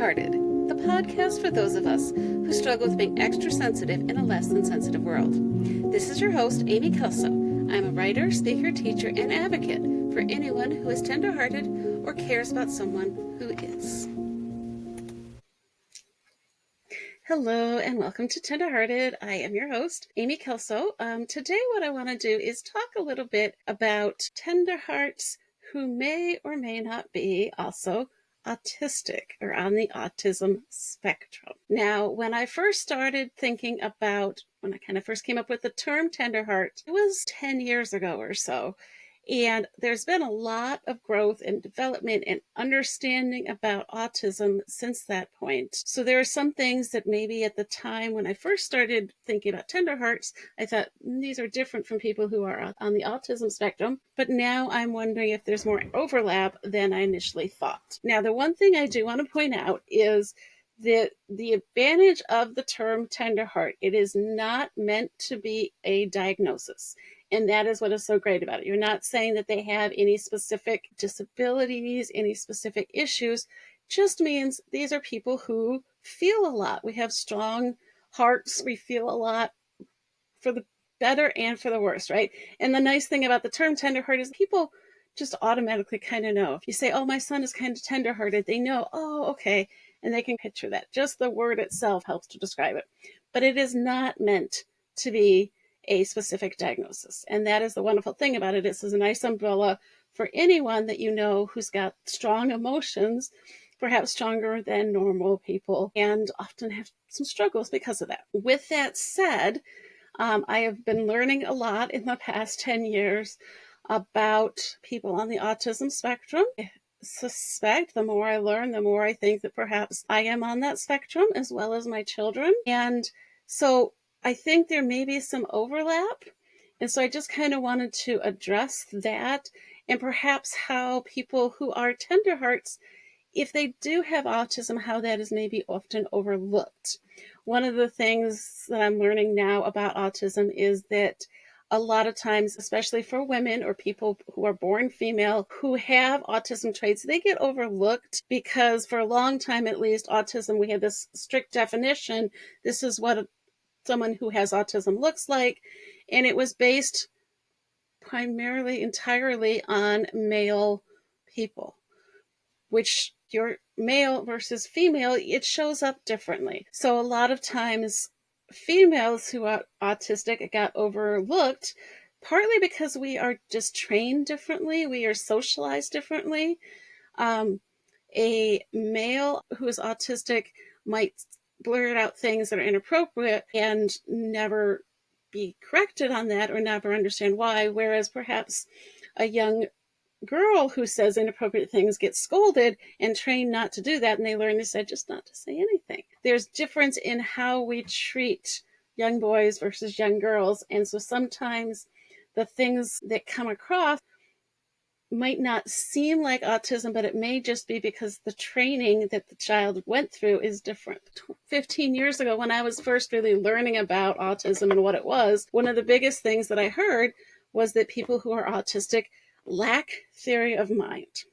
Tenderhearted, the podcast for those of us who struggle with being extra sensitive in a less than sensitive world. This is your host, Amy Kelso. I'm a writer, speaker, teacher, and advocate for anyone who is tenderhearted or cares about someone who is. Hello and welcome to Tenderhearted. I am your host, Amy Kelso. Today what I want to do is talk a little bit about tender hearts who may or may not be also autistic or on the autism spectrum. Now, when I first started thinking about, when I kind of first came up with the term tender heart, it was 10 years ago or so. And there's been a lot of growth and development and understanding about autism since that point. So there are some things that maybe at the time when I first started thinking about tender hearts, I thought these are different from people who are on the autism spectrum. But now I'm wondering if there's more overlap than I initially thought. Now, the one thing I do want to point out is that the advantage of the term tender heart, it is not meant to be a diagnosis. And that is what is so great about it. You're not saying that they have any specific disabilities, any specific issues. Just means these are people who feel a lot. We have strong hearts. We feel a lot for the better and for the worse, right? And the nice thing about the term tenderheart is people just automatically kind of know. If you say, oh, my son is kind of tenderhearted, they know, oh, okay. And they can picture that. Just the word itself helps to describe it. But it is not meant to be a specific diagnosis. And that is the wonderful thing about it. This is a nice umbrella for anyone that you know who's got strong emotions, perhaps stronger than normal people, and often have some struggles because of that. With that said, I have been learning a lot in the past 10 years about people on the autism spectrum. I suspect the more I learn, the more I think that perhaps I am on that spectrum as well as my children. And so I think there may be some overlap. And so I just kind of wanted to address that and perhaps how people who are tender hearts, if they do have autism, how that is maybe often overlooked. One of the things that I'm learning now about autism is that a lot of times, especially for women or people who are born female who have autism traits, they get overlooked because for a long time, at least, autism, we had this strict definition. This is what someone who has autism looks like. And it was based primarily, entirely on male people, which your male versus female, it shows up differently. So a lot of times females who are autistic got overlooked, partly because we are just trained differently. We are socialized differently. A male who is autistic might blurt out things that are inappropriate and never be corrected on that or never understand why, whereas perhaps a young girl who says inappropriate things gets scolded and trained not to do that, and they learn to say just not to say anything. There's difference in how we treat young boys versus young girls, and so sometimes the things that come across might not seem like autism, but it may just be because the training that the child went through is different. 15 years ago, when I was first really learning about autism and what it was, one of the biggest things that I heard was that people who are autistic lack theory of mind,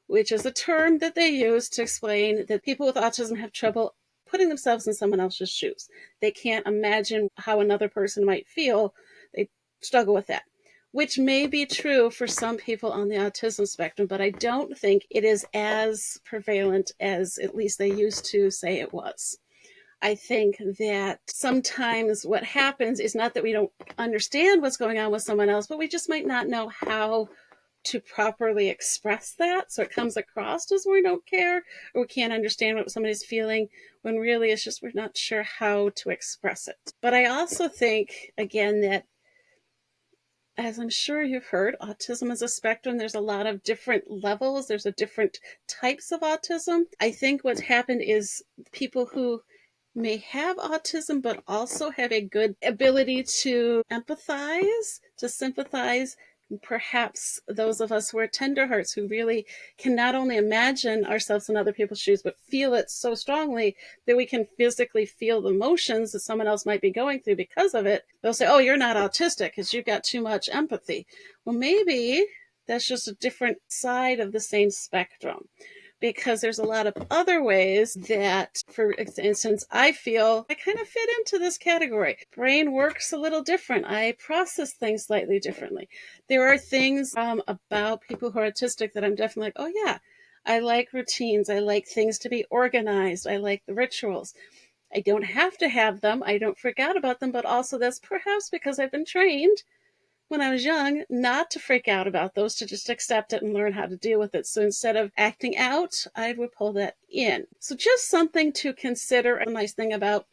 which is a term that they use to explain that people with autism have trouble putting themselves in someone else's shoes. They can't imagine how another person might feel. They struggle with that, which may be true for some people on the autism spectrum, but I don't think it is as prevalent as at least they used to say it was. I think that sometimes what happens is not that we don't understand what's going on with someone else, but we just might not know how to properly express that. So it comes across as we don't care or we can't understand what somebody's feeling when really it's just we're not sure how to express it. But I also think, again, that as I'm sure you've heard, autism is a spectrum. There's a lot of different levels. There's a different types of autism. I think what's happened is people who may have autism, but also have a good ability to empathize, to sympathize. Perhaps those of us who are tender hearts who really can not only imagine ourselves in other people's shoes, but feel it so strongly that we can physically feel the emotions that someone else might be going through because of it. They'll say, oh, you're not autistic because you've got too much empathy. Well, maybe that's just a different side of the same spectrum. because there's a lot of other ways that, for instance, I feel I kind of fit into this category. Brain works a little different. I process things slightly differently. There are things about people who are autistic that I'm definitely like, oh yeah, I like routines. I like things to be organized. I like the rituals. I don't have to have them. I don't freak out about them, but also that's perhaps because I've been trained when I was young not to freak out about those, to just accept it and learn how to deal with it. So instead of acting out, I would pull that in. So just something to consider. A nice thing about,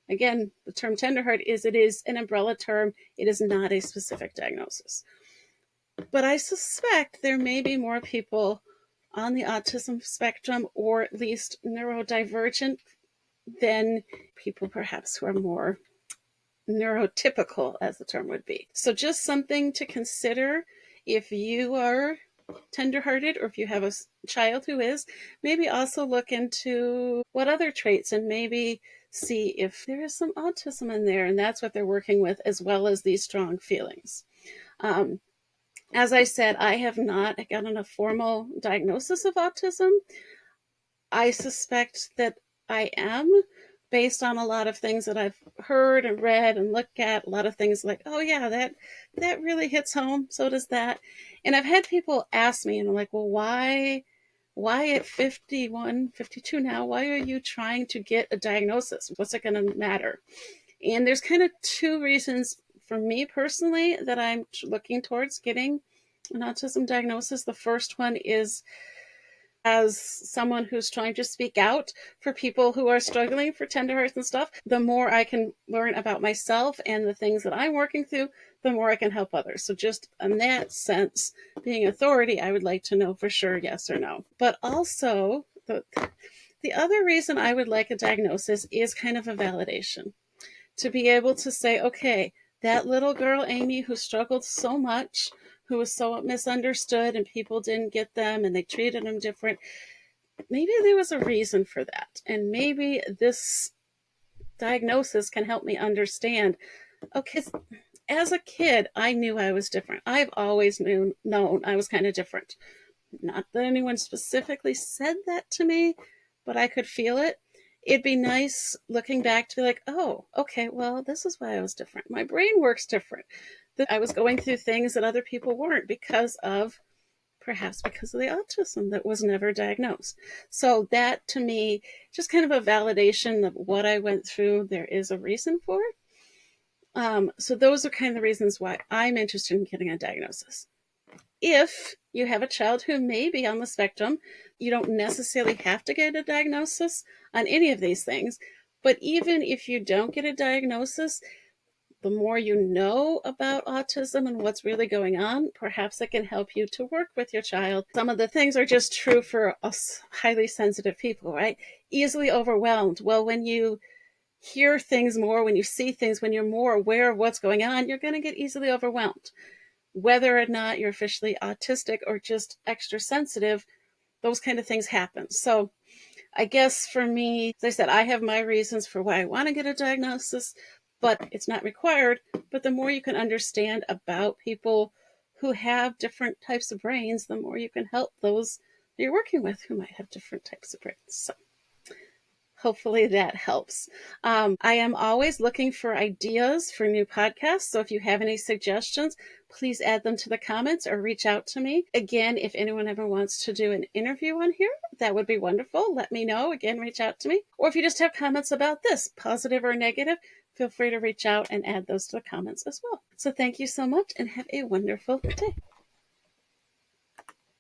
again, the term tenderheart is it is an umbrella term. It is not a specific diagnosis. But I suspect there may be more people on the autism spectrum, or at least neurodivergent, than people perhaps who are more neurotypical, as the term would be. So just something to consider if you are tenderhearted, or if you have a child who is. Maybe also look into what other traits, and maybe see if there is some autism in there, and that's what they're working with, as well as these strong feelings. As I said, I have not gotten a formal diagnosis of autism. I suspect that I am, based on a lot of things that I've heard and read and looked at. A lot of things like, oh yeah, that really hits home. So does that. And I've had people ask me, and I'm like, well, why at 51, 52 now, why are you trying to get a diagnosis? What's it going to matter? And there's kind of two reasons for me personally that I'm looking towards getting an autism diagnosis. The first one is, as someone who's trying to speak out for people who are struggling for tender hearts and stuff, the more I can learn about myself and the things that I'm working through, the more I can help others. So just in that sense, being authority, I would like to know for sure, yes or no. But also, the other reason I would like a diagnosis is kind of a validation. To be able to say, okay, that little girl, Amy, who struggled so much, who was so misunderstood and people didn't get them and they treated them different, maybe there was a reason for that. And maybe this diagnosis can help me understand, okay, as a kid, I knew I was different. I've always known I was kind of different. Not that anyone specifically said that to me, but I could feel it. It'd be nice looking back to be like, oh, okay, well, this is why I was different. My brain works different. I was going through things that other people weren't perhaps because of the autism that was never diagnosed. So that, to me, just kind of a validation of what I went through. There is a reason for it. So those are kind of the reasons why I'm interested in getting a diagnosis. If you have a child who may be on the spectrum, you don't necessarily have to get a diagnosis on any of these things. But even if you don't get a diagnosis, the more you know about autism and what's really going on, perhaps it can help you to work with your child. Some of the things are just true for us highly sensitive people, right? Easily overwhelmed. Well, when you hear things more, when you see things, when you're more aware of what's going on, you're going to get easily overwhelmed. Whether or not you're officially autistic or just extra sensitive, those kind of things happen. So I guess for me, as I said, I have my reasons for why I want to get a diagnosis, but it's not required. But the more you can understand about people who have different types of brains, the more you can help those you're working with who might have different types of brains. So hopefully that helps. I am always looking for ideas for new podcasts. So if you have any suggestions, please add them to the comments or reach out to me. Again, if anyone ever wants to do an interview on here, that would be wonderful. Let me know. Again, reach out to me. Or if you just have comments about this, positive or negative, feel free to reach out and add those to the comments as well. So thank you so much and have a wonderful day.